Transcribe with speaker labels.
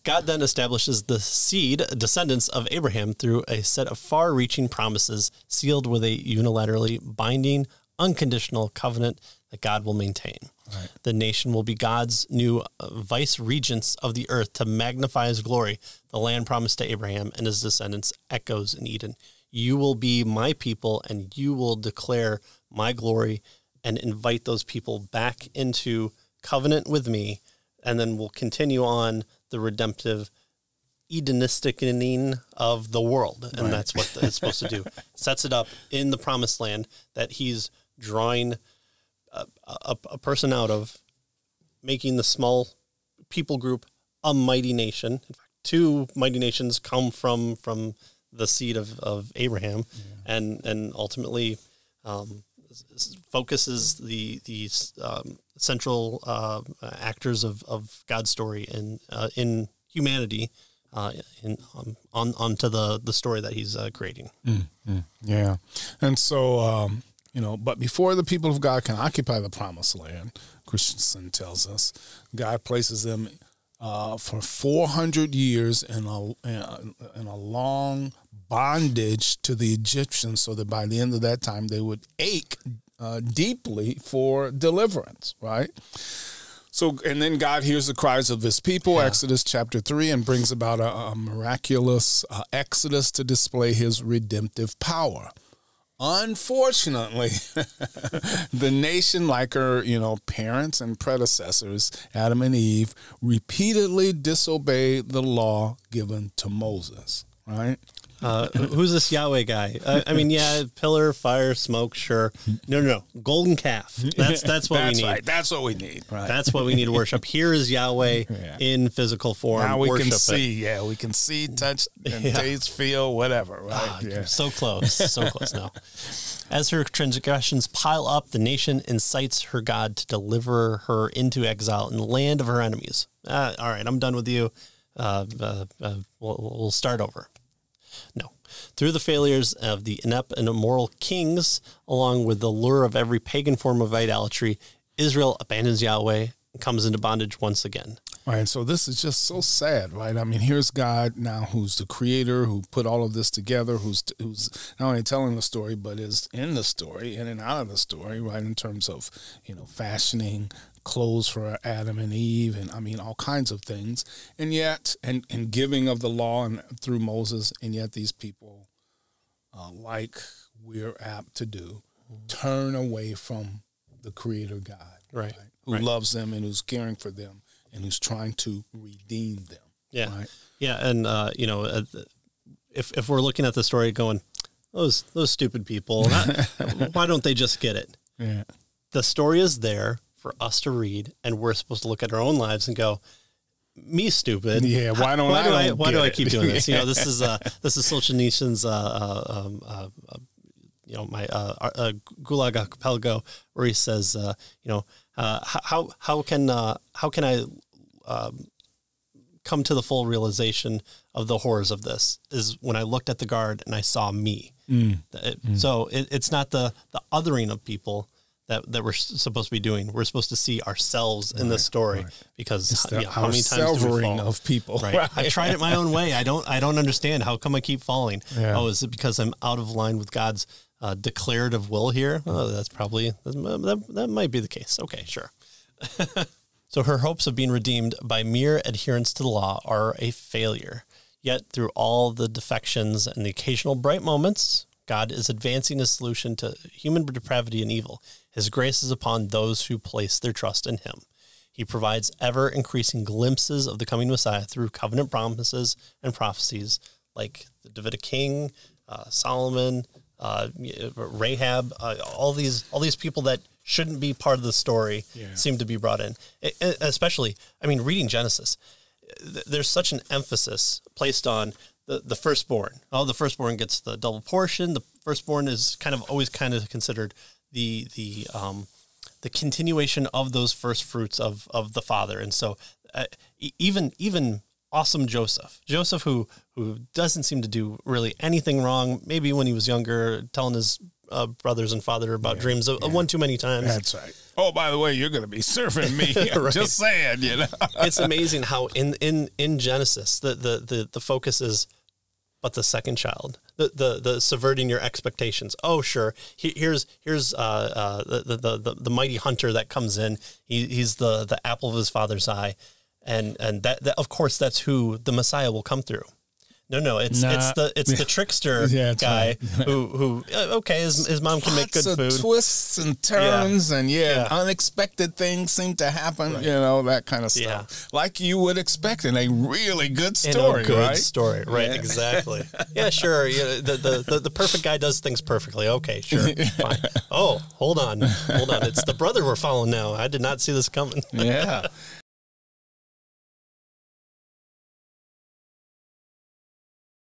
Speaker 1: God then establishes the descendants of Abraham through a set of far-reaching promises sealed with a unilaterally binding, unconditional covenant that God will maintain. Right. The nation will be God's new vice-regents of the earth to magnify his glory. The land promised to Abraham and his descendants echoes in Eden. You will be my people, and you will declare my glory and invite those people back into covenant with me, and then we'll continue on the redemptive Edenistic of the world. And that's what it's supposed to do. Sets it up in the promised land that he's drawing a person out of, making the small people group a mighty nation. In fact, 2 mighty nations come from the seed of Abraham, and ultimately focuses the central actors of God's story in humanity onto the story that he's creating.
Speaker 2: Yeah, and so but before the people of God can occupy the promised land, Christensen tells us, God places them for 400 years in a long bondage to the Egyptians, so that by the end of that time they would ache deeply for deliverance, right? So, and then God hears the cries of his people, Exodus chapter 3, and brings about a miraculous exodus to display his redemptive power. Unfortunately, the nation, like her, parents and predecessors, Adam and Eve, repeatedly disobeyed the law given to Moses, right?
Speaker 1: Who's this Yahweh guy? Pillar, fire, smoke, sure. No. Golden calf. That's what we need.
Speaker 2: Right. That's what we need. Right.
Speaker 1: That's what we need to worship. Here is Yahweh in physical form.
Speaker 2: Now we
Speaker 1: worship
Speaker 2: can see. Yeah, we can see, touch, and taste, feel, whatever. Right.
Speaker 1: So close. So close now. As her transgressions pile up, the nation incites her God to deliver her into exile in the land of her enemies. All right, I'm done with you. We'll start over. No. Through the failures of the inept and immoral kings, along with the lure of every pagan form of idolatry, Israel abandons Yahweh and comes into bondage once again.
Speaker 2: Right, so this is just so sad, right? I mean, here's God now, who's the creator, who put all of this together, who's not only telling the story, but is in the story, in and out of the story, right, in terms of, fashioning clothes for Adam and Eve, and all kinds of things, and yet, and giving of the law and through Moses, and yet these people, like we're apt to do, turn away from the Creator God,
Speaker 1: right?
Speaker 2: Who loves them and who's caring for them and who's trying to redeem them.
Speaker 1: Yeah,
Speaker 2: right?
Speaker 1: Yeah, and if we're looking at the story, going, those stupid people, why don't they just get it?
Speaker 2: Yeah,
Speaker 1: the story is there for us to read, and we're supposed to look at our own lives and go, me stupid.
Speaker 2: Yeah, why do
Speaker 1: I keep doing this? This is Solzhenitsyn's Gulag Archipelago, where he says, how can I come to the full realization of the horrors of this is when I looked at the guard and I saw me. So it's not the othering of people that we're supposed to be doing. We're supposed to see ourselves in this story, because how many times do we fall?
Speaker 2: Of people.
Speaker 1: Right. I've tried it my own way. I don't understand. How come I keep falling? Yeah. Oh, is it because I'm out of line with God's declarative will here? Oh, that might be the case. Okay, sure. So her hopes of being redeemed by mere adherence to the law are a failure. Yet through all the defections and the occasional bright moments, God is advancing a solution to human depravity and evil. His grace is upon those who place their trust in him. He provides ever-increasing glimpses of the coming Messiah through covenant promises and prophecies like the Davidic king, Solomon, Rahab, all these people that shouldn't be part of the story seem to be brought in. Especially, reading Genesis, there's such an emphasis placed on the firstborn. Oh, the firstborn gets the double portion. The firstborn is always considered the continuation of those first fruits of the father. And so even awesome Joseph, who doesn't seem to do really anything wrong, maybe when he was younger, telling his brothers and father about dreams one too many times.
Speaker 2: That's right. Oh, by the way, you're going to be serving me.
Speaker 1: Right.
Speaker 2: Just saying,
Speaker 1: It's amazing how in Genesis the focus is, but the second child, the subverting your expectations. Oh, sure. Here's the mighty hunter that comes in. He's the apple of his father's eye, and that of course that's who the Messiah will come through. No, it's the trickster guy who his mom can make good food.
Speaker 2: Twists and turns and unexpected things seem to happen. Right. That kind of stuff, like you would expect in a really good story.
Speaker 1: Story, right? Yeah. Exactly. Yeah, sure. The perfect guy does things perfectly. Okay, sure, fine. Oh, hold on. It's the brother we're following now. I did not see this coming.
Speaker 2: Yeah.